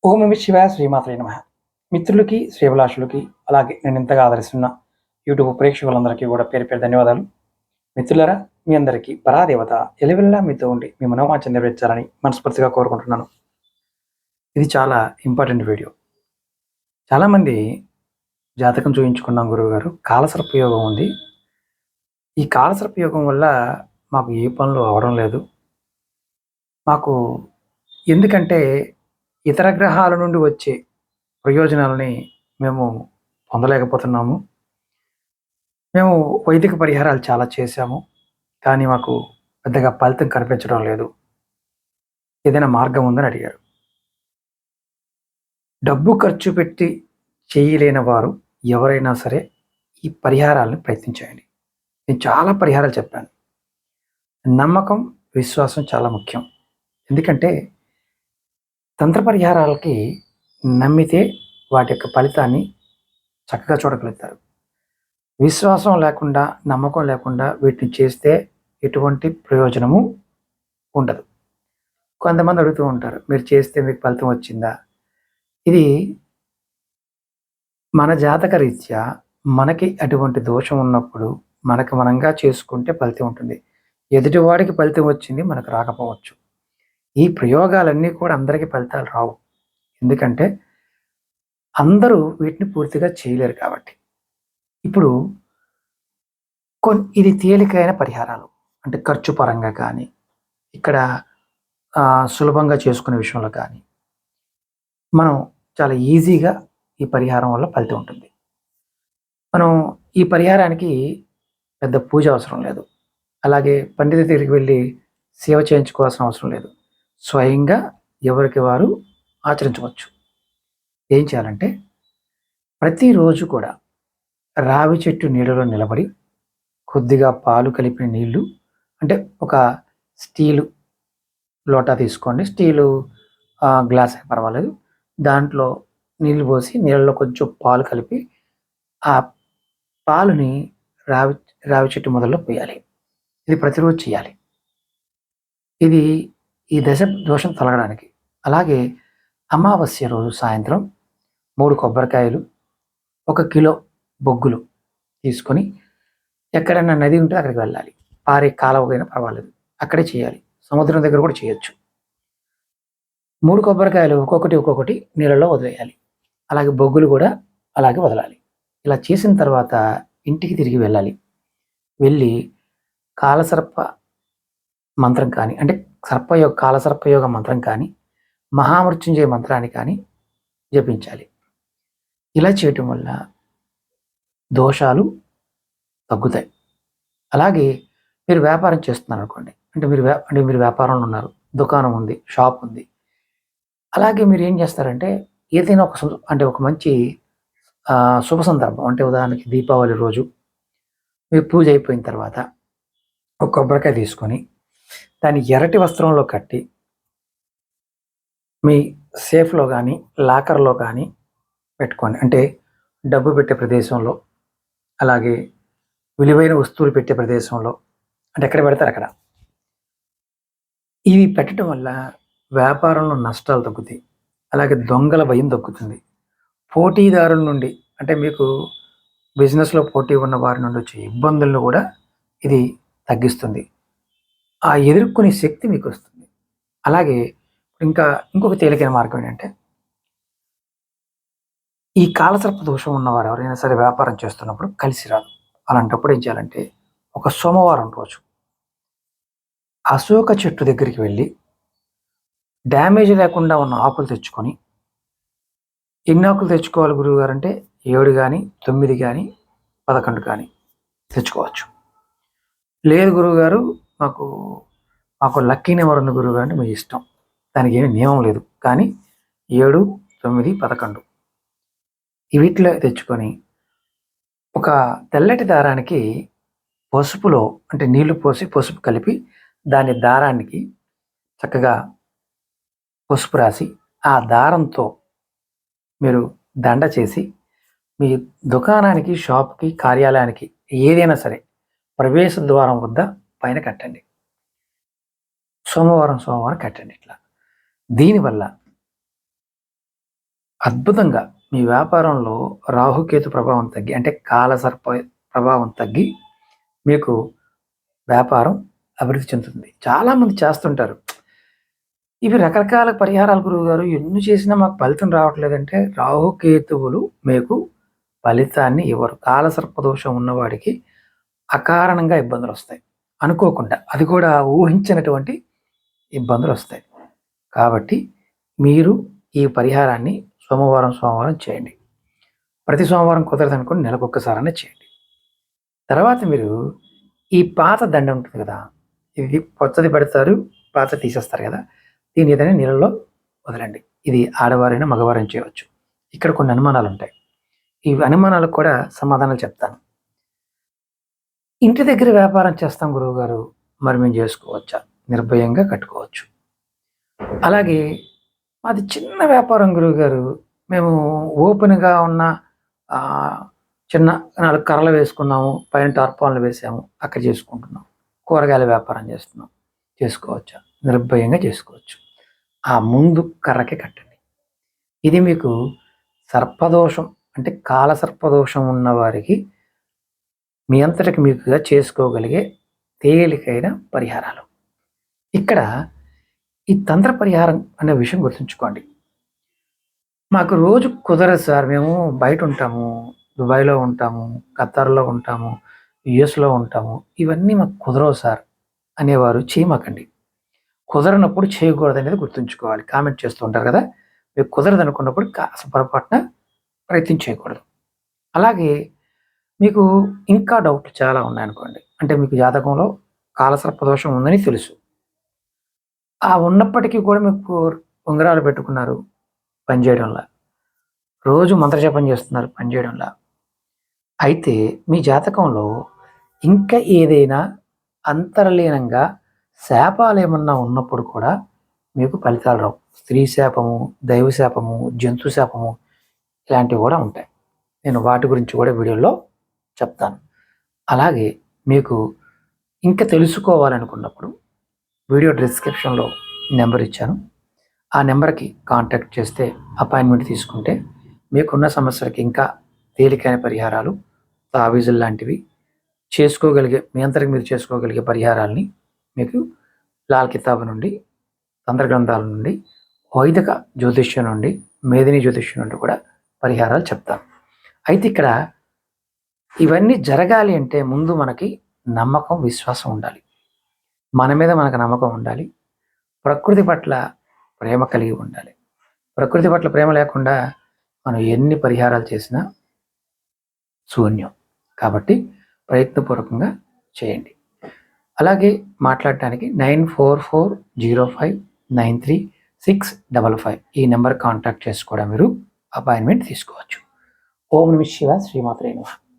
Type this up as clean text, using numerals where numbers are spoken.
ఓం నమ శివాయ శ్రీమాత్రే నమః. మిత్రులకి, శ్రేభిలాషులకి, అలాగే నేను ఇంతగా ఆదరిస్తున్న యూట్యూబ్ ప్రేక్షకులందరికీ కూడా పేరు పేరు ధన్యవాదాలు. మిత్రులారా, మీ అందరికీ పరాదేవత ఎలవెల్లా మీతో ఉండి మీ మనోవాంఛ నెరవేర్చాలని మనస్ఫూర్తిగా కోరుకుంటున్నాను. ఇది చాలా ఇంపార్టెంట్ వీడియో. చాలామంది జాతకం చూయించుకున్నాం గురువుగారు, కాలసర్పయోగం ఉంది. ఈ కాలసర్పయోగం వల్ల మాకు ఏ పనులు అవడం లేదు. మాకు ఎందుకంటే ఇతర గ్రహాల నుండి వచ్చే ప్రయోజనాలని మేము పొందలేకపోతున్నాము. మేము వైదిక పరిహారాలు చాలా చేశాము. కానీ మాకు పెద్దగా ఫలితం కనిపించడం లేదు. ఏదైనా మార్గం ఉందని అడిగారు. డబ్బు ఖర్చు పెట్టి చేయలేని వారు ఎవరైనా సరే ఈ పరిహారాలను ప్రయత్నించేయండి. నేను చాలా పరిహారాలు చెప్పాను. నమ్మకం, విశ్వాసం చాలా ముఖ్యం. ఎందుకంటే తంత్ర పరిహారాలకి నమ్మితే వాటి యొక్క ఫలితాన్ని చక్కగా చూడగలుగుతారు. విశ్వాసం లేకుండా, నమ్మకం లేకుండా వీటిని చేస్తే ఎటువంటి ప్రయోజనము ఉండదు. కొంతమంది అడుగుతూ ఉంటారు, మీరు చేస్తే మీకు ఫలితం వచ్చిందా? ఇది మన జాతక రీత్యా మనకి అటువంటి దోషం ఉన్నప్పుడు మనకు మనంగా చేసుకుంటే ఫలితం ఉంటుంది. ఎదుటివాడికి ఫలితం వచ్చింది, మనకు రాకపోవచ్చు. ఈ ప్రయోగాలన్నీ కూడా అందరికీ ఫలితాలు రావు. ఎందుకంటే అందరూ వీటిని పూర్తిగా చేయలేరు కాబట్టి. ఇప్పుడు ఇది తేలికైన పరిహారాలు. అంటే ఖర్చు పరంగా కానీ, ఇక్కడ సులభంగా చేసుకునే విషయంలో కానీ, మనం చాలా ఈజీగా ఈ పరిహారం వల్ల ఫలితం ఉంటుంది. మనం ఈ పరిహారానికి పెద్ద పూజ అవసరం లేదు. అలాగే పండితుడి దగ్గరికి వెళ్ళి సేవ చేయించుకోవాల్సిన అవసరం లేదు. స్వయంగా ఎవరికి వారు ఆచరించవచ్చు. ఏం చేయాలంటే ప్రతిరోజు కూడా రావి చెట్టు నీడలో నిలబడి కొద్దిగా పాలు కలిపిన నీళ్లు, అంటే ఒక స్టీలు లోటా తీసుకోండి, స్టీలు గ్లాస్ అయినా పర్వాలేదు. దాంట్లో నీళ్ళు పోసి నీళ్ళలో కొంచెం పాలు కలిపి ఆ పాలుని రావి రావి చెట్టు మొదల్లో పోయాలి. ఇది ప్రతిరోజు చేయాలి. ఇది ఈ దోషం తొలగడానికి. అలాగే అమావాస్య రోజు సాయంత్రం 3 కొబ్బరికాయలు, 1 కిలో బొగ్గులు తీసుకొని ఎక్కడైనా నది ఉంటే అక్కడికి వెళ్ళాలి. పారే కాలువకైనా పర్వాలేదు, అక్కడే చేయాలి. సముద్రం దగ్గర కూడా చేయొచ్చు. 3 కొబ్బరికాయలు ఒక్కొక్కటి నీళ్ళలో వదిలేయాలి. అలాగే బొగ్గులు కూడా అలాగే వదలాలి. ఇలా చేసిన తర్వాత ఇంటికి తిరిగి వెళ్ళాలి. వెళ్ళి కాలసర్ప మంత్రం కానీ, అంటే కాలసర్పయోగ మంత్రం కానీ, మహామృత్యుంజయ మంత్రాన్ని కానీ జపించాలి. ఇలా చేయటం వల్ల దోషాలు తగ్గుతాయి. అలాగే మీరు వ్యాపారం చేస్తున్నారు అనుకోండి, అంటే మీరు వ్యాపారంలో ఉన్నారు, దుకాణం ఉంది, షాప్ ఉంది. అలాగే మీరు ఏం చేస్తారంటే ఏదైనా ఒక మంచి శుభ సందర్భం, అంటే ఉదాహరణకి దీపావళి రోజు మీరు పూజ అయిపోయిన తర్వాత ఒక కొబ్బరికాయ తీసుకొని దాన్ని ఎర్రటి వస్త్రంలో కట్టి మీ సేఫ్లో కానీ లాకర్లో కానీ పెట్టుకోండి. అంటే డబ్బు పెట్టే ప్రదేశంలో, అలాగే విలువైన వస్తువులు పెట్టే ప్రదేశంలో, అంటే ఎక్కడ పెడతారు అక్కడ. ఇవి పెట్టడం వల్ల వ్యాపారంలో నష్టాలు తగ్గుతాయి. అలాగే దొంగల భయం తగ్గుతుంది. పోటీదారుల నుండి, అంటే మీకు బిజినెస్లో పోటీ ఉన్న వారి నుండి వచ్చే ఇబ్బందులను కూడా ఇది తగ్గిస్తుంది. ఆ ఎదుర్కొనే శక్తి మీకు వస్తుంది. అలాగే ఇంకొక తేలికైన మార్గం ఏంటంటే, ఈ కాలసర్ప దోషం ఉన్నవారు ఎవరైనా సరే వ్యాపారం చేస్తున్నప్పుడు కలిసి రాదు. అలాంటప్పుడు ఏం చేయాలంటే, ఒక సోమవారం రోజు అశోక చెట్టు దగ్గరికి వెళ్ళి డ్యామేజ్ లేకుండా ఉన్న ఆకులు తెచ్చుకొని, ఎన్ని ఆకులు తెచ్చుకోవాలి గురువుగారు అంటే 7 కానీ, 9 కానీ, 11 కానీ తెచ్చుకోవచ్చు. లేదు గురువుగారు, మాకు మాకు లక్కీ నెంబర్ ఉంది గురువుగారు అంటే మీ ఇష్టం. దానికి ఏమి నియమం లేదు. కానీ 7, 9, 11 వీటిలో తెచ్చుకొని ఒక తెల్లటి దారానికి పసుపులో, అంటే నీళ్లు పోసి పసుపు కలిపి దాని దారానికి చక్కగా పసుపు రాసి ఆ దారంతో మీరు దండ చేసి మీ దుకాణానికి, షాప్కి, కార్యాలయానికి ఏదైనా సరే ప్రవేశ ద్వారం వద్ద పైన కట్టండి. సోమవారం కట్టండి. ఇట్లా దీనివల్ల అద్భుతంగా మీ వ్యాపారంలో రాహుకేతు ప్రభావం తగ్గి అంటే కాలసర్ప ప్రభావం తగ్గి మీకు వ్యాపారం అభివృద్ధి చెందుతుంది. చాలామంది చేస్తుంటారు. ఇవి రకరకాల పరిహారాలు గురువుగారు ఎన్ని చేసినా మాకు ఫలితం రావట్లేదంటే రాహుకేతువులు మీకు ఫలితాన్ని ఇవ్వరు. కాలసర్పదోషం ఉన్నవాడికి అకారణంగా ఇబ్బందులొస్తాయి. అనుకోకుండా. అది కూడా ఊహించనటువంటి ఇబ్బందులొస్తాయి. కాబట్టి మీరు ఈ పరిహారాన్ని సోమవారం చేయండి. ప్రతి సోమవారం కుదరదనుకోండి నెలకొక్కసారన్నా చేయండి. తర్వాత మీరు ఈ పాత దండ ఉంటుంది కదా! ఇది కొత్తది పెడతారు, పాతది తీసేస్తారు కదా! దీన్ని ఏదైనా నీళ్ళలో వదలండి. ఇది ఆడవారైనా, మగవారైనా చేయవచ్చు. ఇక్కడ కొన్ని అనుమానాలుంటాయి. ఈ అనుమానాలకు కూడా సమాధానాలు చెప్తాను. ఇంటి దగ్గర వ్యాపారం చేస్తాం గురువుగారు. మరి మేము చేసుకోవచ్చా? నిర్భయంగా కట్టుకోవచ్చు. అలాగే మాది చిన్న వ్యాపారం గురువుగారు. మేము ఓపెన్‌గా ఉన్న చిన్న 4 కర్రలు వేసుకున్నాము. పైన టార్పాలిన్‌లు వేసాము. అక్కడ చేసుకుంటున్నాం. కూరగాయల వ్యాపారం చేస్తున్నాం. చేసుకోవచ్చా? నిర్భయంగా చేసుకోవచ్చు. ఆ ముందు కర్రకి కట్టండి. ఇది మీకు సర్పదోషం అంటే కాల సర్పదోషం ఉన్నవారికి మీ అంతటికి మీకుగా చేసుకోగలిగే తేలికైన పరిహారాలు. ఇక్కడ ఈ తంత్ర పరిహారం అనే విషయం గుర్తుంచుకోండి. మాకు రోజు కుదరదు సార్. మేము బయట ఉంటాము. దుబాయ్‌లో ఉంటాము, ఖతార్‌లో ఉంటాము, యూఎస్‌లో ఉంటాము. ఇవన్నీ మాకు కుదరవు సార్ అనేవారు చేయమాకండి. కుదరనప్పుడు చేయకూడదనేది గుర్తుంచుకోవాలి. కామెంట్ చేస్తూ ఉంటారు కదా! మీకు కుదరదనుకున్నప్పుడు అసలు పొరపాటున ప్రయత్నం చేయకూడదు. అలాగే మీకు ఇంకా డౌట్లు చాలా ఉన్నాయనుకోండి. అంటే మీకు జాతకంలో కాలసర్పదోషం ఉందని తెలుసు. ఆ ఉన్నప్పటికీ కూడా మీకు ఉంగరాలు పెట్టుకున్నారు పనిచేయడంలా. రోజు మంత్రజపం చేస్తున్నారు పనిచేయడంలా. అయితే మీ జాతకంలో ఇంకా ఏదైనా అంతర్లీనంగా శాపాలేమన్నా ఉన్నప్పుడు కూడా మీకు ఫలితాలు రావు. స్త్రీ శాపము, దైవ శాపము, జంతు శాపము ఇలాంటివి కూడా ఉంటాయి. నేను వాటి గురించి కూడా వీడియోలో చెప్తాను. అలాగే మీకు ఇంకా తెలుసుకోవాలనుకున్నప్పుడు వీడియో డిస్క్రిప్షన్లో నెంబర్ ఇచ్చాను. ఆ నెంబర్కి కాంటాక్ట్ చేస్తే అపాయింట్మెంట్ తీసుకుంటే మీకున్న సమస్యలకి ఇంకా తేలికైన పరిహారాలు, తావీజులు లాంటివి చేసుకోగలిగే మీ అంతటికి మీరు చేసుకోగలిగే పరిహారాల్ని మీకు లాల్ కితాబ్ నుండి, తంత్ర గ్రంథాల నుండి, వైదిక జ్యోతిష్యం నుండి, మేదిని జ్యోతిష్యం నుండి కూడా పరిహారాలు చెప్తాను. అయితే ఇక్కడ ఇవన్నీ జరగాలి అంటే ముందు మనకి నమ్మకం, విశ్వాసం ఉండాలి. మన మీద మనకు నమ్మకం ఉండాలి. ప్రకృతి పట్ల ప్రేమ కలిగి ఉండాలి. ప్రకృతి పట్ల ప్రేమ లేకుండా మనం ఎన్ని పరిహారాలు చేసినా శూన్యం. కాబట్టి ప్రయత్నపూర్వకంగా చేయండి. అలాగే మాట్లాడటానికి 9440593655 ఈ నెంబర్ కాంటాక్ట్ చేసి కూడా మీరు అపాయింట్మెంట్ తీసుకోవచ్చు. ఓం నమః శివాయ. శ్రీమాత్రే నమః.